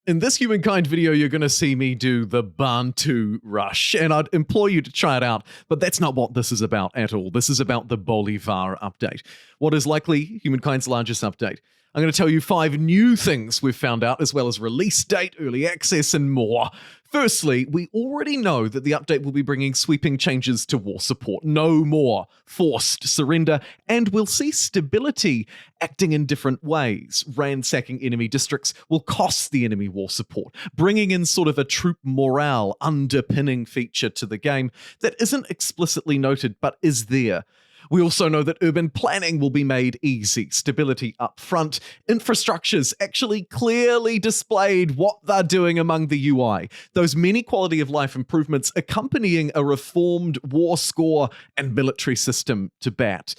In this Humankind video, you're going to see me do the Bantu rush, and I'd implore you to try it out, but that's not what this is about at all. This is about the Bolivar update, what is likely Humankind's largest update. I'm going to tell you 5 new things we've found out, as well as release date, early access, and more. Firstly, we already know that the update will be bringing sweeping changes to war support. No more forced surrender, and we'll see stability acting in different ways. Ransacking enemy districts will cost the enemy war support, bringing in sort of a troop morale underpinning feature to the game that isn't explicitly noted but is there. We also know that urban planning will be made easy, stability up front, infrastructures actually clearly displayed what they're doing among the UI, those many quality of life improvements accompanying a reformed war score and military system to bat.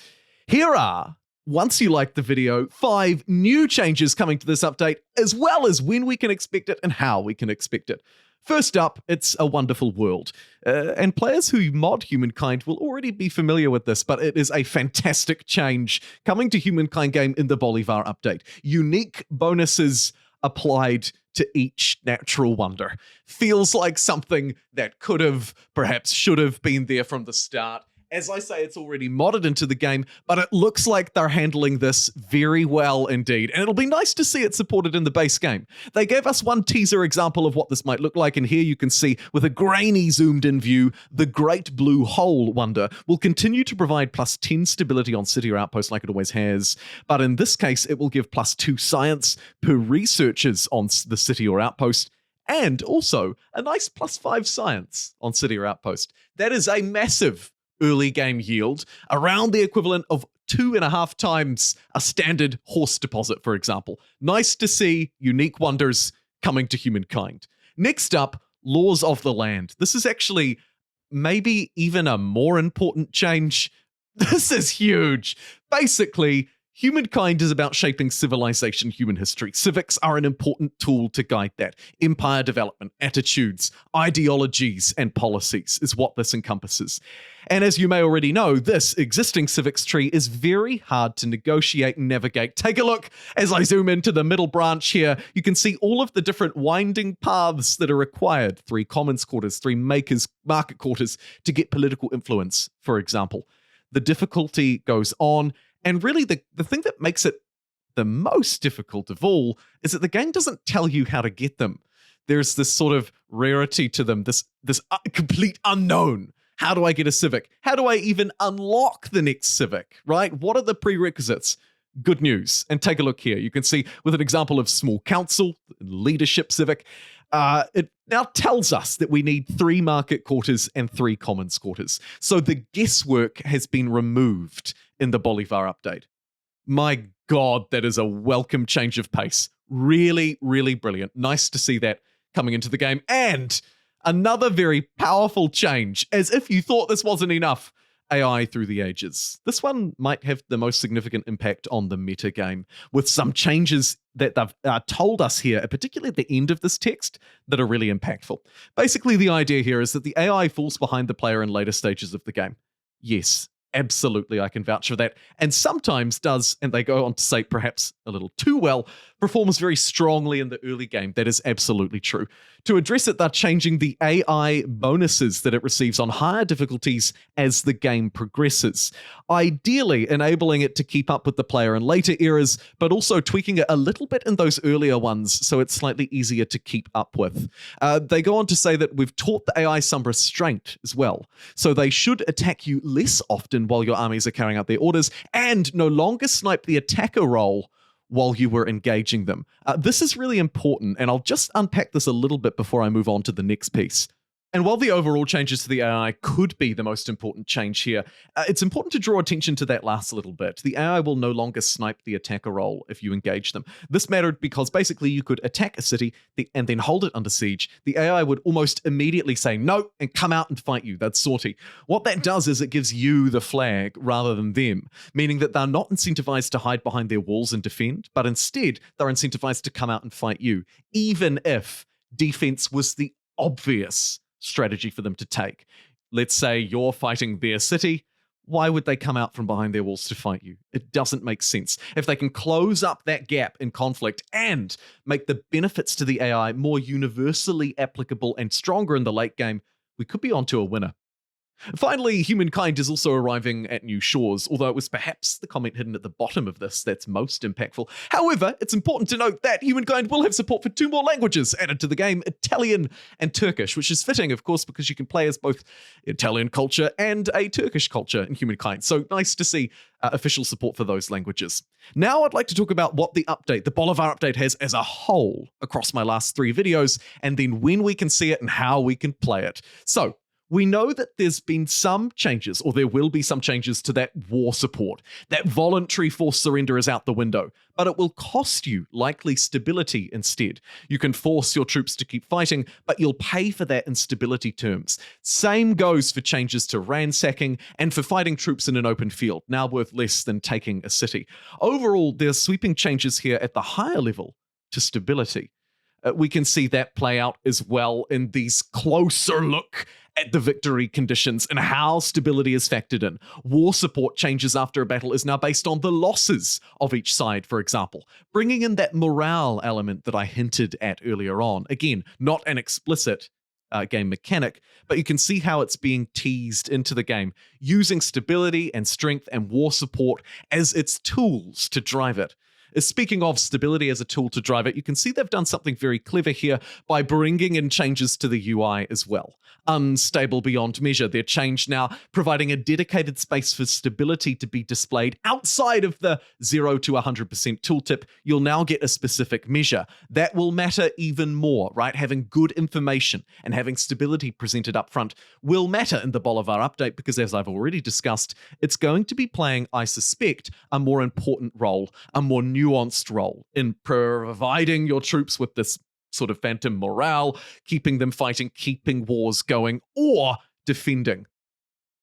Here are, once you like the video, 5 new changes coming to this update, as well as when we can expect it and how we can expect it. First up, it's a wonderful world, and players who mod Humankind will already be familiar with this, but it is a fantastic change coming to Humankind game in the Bolivar update. Unique bonuses applied to each natural wonder. Feels like something that could have, perhaps should have been there from the start. As I say, it's already modded into the game, but it looks like they're handling this very well indeed, and it'll be nice to see it supported in the base game. They gave us one teaser example of what this might look like, and here you can see, with a grainy zoomed-in view, the Great Blue Hole wonder will continue to provide +10 stability on city or outpost like it always has, but in this case, it will give +2 science per researchers on the city or outpost, and also a nice +5 science on city or outpost. That is a massive early game yield, around the equivalent of 2.5 times a standard horse deposit, for example. Nice to see unique wonders coming to Humankind. Next up, laws of the land. This is actually maybe even a more important change. This is huge. Basically, Humankind is about shaping civilization, human history. Civics are an important tool to guide that. Empire development, attitudes, ideologies, and policies is what this encompasses. And as you may already know, this existing civics tree is very hard to negotiate and navigate. Take a look as I zoom into the middle branch here. You can see all of the different winding paths that are required. 3 commons quarters, 3 market quarters to get political influence, for example. The difficulty goes on. And really, the thing that makes it the most difficult of all is that the game doesn't tell you how to get them. There's this sort of rarity to them, this complete unknown. How do I get a civic? How do I even unlock the next civic, right? What are the prerequisites? Good news. And take a look here. You can see with an example of small council, leadership civic, it now tells us that we need 3 market quarters and 3 commons quarters. So the guesswork has been removed in the Bolivar update. My God, that is a welcome change of pace. Really, really brilliant. Nice to see that coming into the game. And another very powerful change, as if you thought this wasn't enough. AI through the ages. This one might have the most significant impact on the meta game, with some changes that they've told us here, particularly at the end of this text, that are really impactful. Basically, the idea here is that the AI falls behind the player in later stages of the game. Yes, absolutely, I can vouch for that. And sometimes does, and they go on to say perhaps a little too well, performs very strongly in the early game. That is absolutely true. To address it, they're changing the AI bonuses that it receives on higher difficulties as the game progresses. Ideally, enabling it to keep up with the player in later eras, but also tweaking it a little bit in those earlier ones so it's slightly easier to keep up with. They go on to say that we've taught the AI some restraint as well. So they should attack you less often while your armies are carrying out their orders, and no longer snipe the attacker role while you were engaging them. This is really important, and I'll just unpack this a little bit before I move on to the next piece. And while the overall changes to the AI could be the most important change here, it's important to draw attention to that last little bit. The AI will no longer snipe the attacker role if you engage them. This mattered because basically you could attack a city and then hold it under siege. The AI would almost immediately say no and come out and fight you. That's sorty. What that does is it gives you the flag rather than them, meaning that they're not incentivized to hide behind their walls and defend, but instead they're incentivized to come out and fight you, even if defense was the obvious strategy for them to take. Let's say you're fighting their city. why would they come out from behind their walls to fight you? It doesn't make sense. If they can close up that gap in conflict and make the benefits to the AI more universally applicable and stronger in the late game, we could be onto a winner. Finally, Humankind is also arriving at new shores, although it was perhaps the comment hidden at the bottom of this that's most impactful. However, it's important to note that Humankind will have support for 2 more languages added to the game, Italian and Turkish, which is fitting, of course, because you can play as both Italian culture and a Turkish culture in Humankind. So nice to see official support for those languages. Now I'd like to talk about what the Bolivar update has as a whole across my last 3 videos, and then when we can see it and how we can play it. So, we know that there's been some changes, or there will be some changes to that war support. That voluntary forced surrender is out the window, but it will cost you likely stability instead. You can force your troops to keep fighting, but you'll pay for that in stability terms. Same goes for changes to ransacking and for fighting troops in an open field, now worth less than taking a city. Overall, there's sweeping changes here at the higher level to stability. We can see that play out as well in these closer look at the victory conditions and how stability is factored in. War support changes after a battle is now based on the losses of each side, for example, bringing in that morale element that I hinted at earlier on. Again, not an explicit game mechanic, but you can see how it's being teased into the game, using stability and strength and war support as its tools to drive it. Speaking of stability as a tool to drive it, you can see they've done something very clever here by bringing in changes to the UI as well. Unstable beyond measure, they're changed now, providing a dedicated space for stability to be displayed outside of the 0 to 100% tooltip. You'll now get a specific measure. That will matter even more, right? Having good information and having stability presented up front will matter in the Bolivar update because, as I've already discussed, it's going to be playing, I suspect, a more important role, a more nuanced role in providing your troops with this sort of phantom morale, keeping them fighting, keeping wars going, or defending.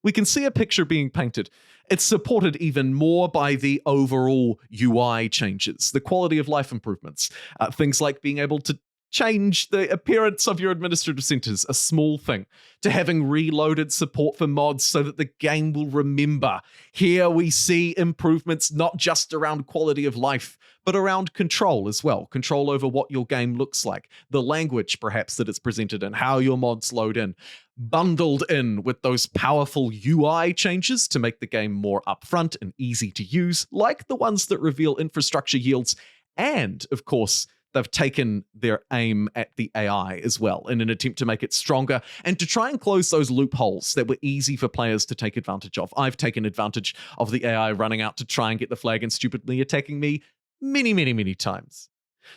We can see a picture being painted. It's supported even more by the overall UI changes, the quality of life improvements, things like being able to change the appearance of your administrative centers, a small thing, to having reloaded support for mods so that the game will remember. Here we see improvements not just around quality of life, but around control as well. Control over what your game looks like, the language perhaps that it's presented in, how your mods load in, bundled in with those powerful UI changes to make the game more upfront and easy to use, like the ones that reveal infrastructure yields, and, of course, they've taken their aim at the AI as well in an attempt to make it stronger and to try and close those loopholes that were easy for players to take advantage of. I've taken advantage of the AI running out to try and get the flag and stupidly attacking me many times.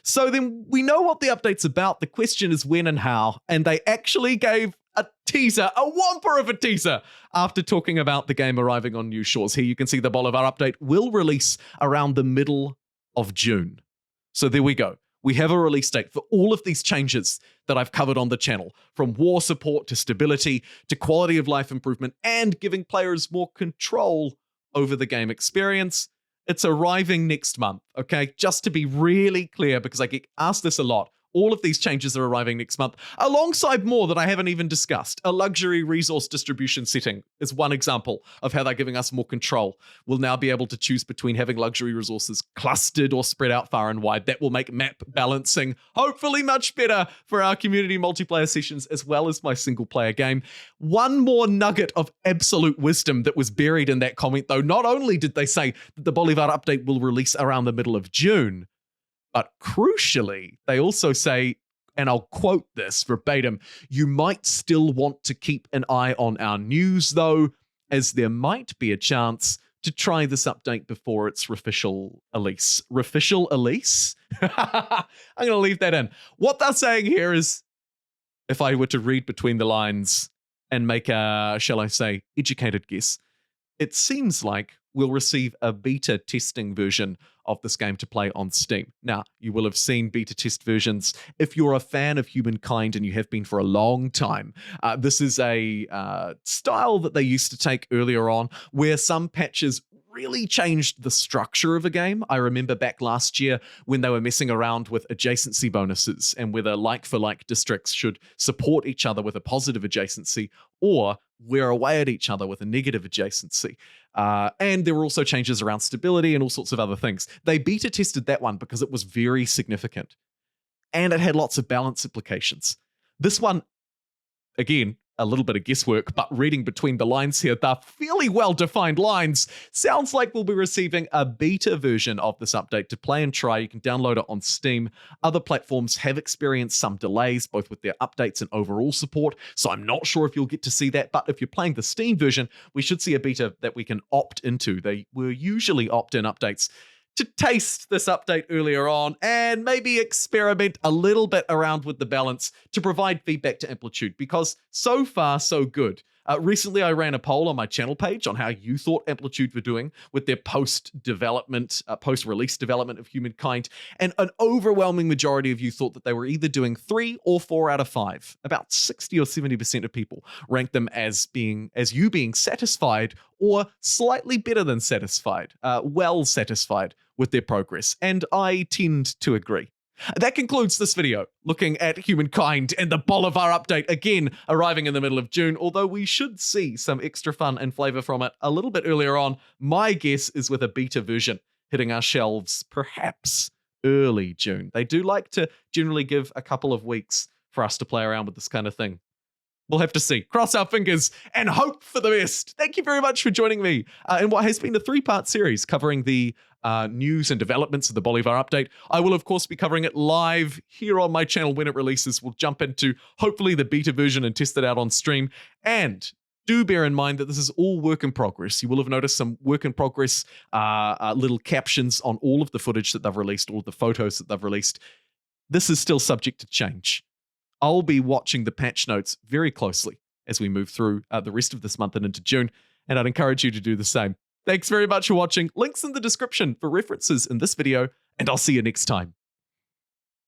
So then we know what the update's about. The question is when and how, and they actually gave a teaser, a whomper of a teaser, after talking about the game arriving on new shores. Here you can see the Bolivar update will release around the middle of June. So there we go. We have a release date for all of these changes that I've covered on the channel, from war support to stability to quality of life improvement and giving players more control over the game experience. It's arriving next month, okay? Just to be really clear, because I get asked this a lot. All of these changes are arriving next month, alongside more that I haven't even discussed. A luxury resource distribution setting is one example of how they're giving us more control. We'll now be able to choose between having luxury resources clustered or spread out far and wide. That will make map balancing hopefully much better for our community multiplayer sessions as well as my single player game. One more nugget of absolute wisdom that was buried in that comment, though. Not only did they say that the Bolivar update will release around the middle of June, but crucially, they also say, and I'll quote this verbatim, "You might still want to keep an eye on our news, though, as there might be a chance to try this update before its official release." Official release? I'm going to leave that in. What they're saying here is, if I were to read between the lines and make a, shall I say, educated guess, it seems like we'll receive a beta testing version of this game to play on Steam. Now, you will have seen beta test versions if you're a fan of Humankind, and you have been for a long time. This is a style that they used to take earlier on, where some patches really changed the structure of a game. I remember back last year when they were messing around with adjacency bonuses and whether like-for-like districts should support each other with a positive adjacency, or wear away at each other with a negative adjacency. And there were also changes around stability and all sorts of other things. They beta tested that one because it was very significant and it had lots of balance implications. This one, again, a little bit of guesswork, but reading between the lines here, they're fairly well-defined lines. Sounds like we'll be receiving a beta version of this update to play and try. You can download it on Steam. Other platforms have experienced some delays, both with their updates and overall support, so I'm not sure if you'll get to see that, but if you're playing the Steam version, we should see a beta that we can opt into. They were usually opt-in updates to taste this update earlier on and maybe experiment a little bit around with the balance to provide feedback to Amplitude, because so far so good. Recently, I ran a poll on my channel page on how you thought Amplitude were doing with their post-development, post-release development of Humankind, and an overwhelming majority of you thought that they were either doing 3 or 4 out of 5. About 60 or 70% of people ranked them as you being satisfied or slightly better than satisfied, well satisfied with their progress, and I tend to agree. That concludes this video, looking at Humankind and the Bolivar update, again arriving in the middle of June, although we should see some extra fun and flavor from it a little bit earlier on. My guess is with a beta version hitting our shelves perhaps early June. They do like to generally give a couple of weeks for us to play around with this kind of thing. We'll have to see. Cross our fingers and hope for the best. Thank you very much for joining me in what has been a 3-part series covering the news and developments of the Bolivar update. I will, of course, be covering it live here on my channel when it releases. We'll jump into, hopefully, the beta version and test it out on stream. And do bear in mind that this is all work in progress. You will have noticed some work in progress little captions on all of the footage that they've released, all of the photos that they've released. This is still subject to change. I'll be watching the patch notes very closely as we move through the rest of this month and into June, and I'd encourage you to do the same. Thanks very much for watching. Links in the description for references in this video, and I'll see you next time.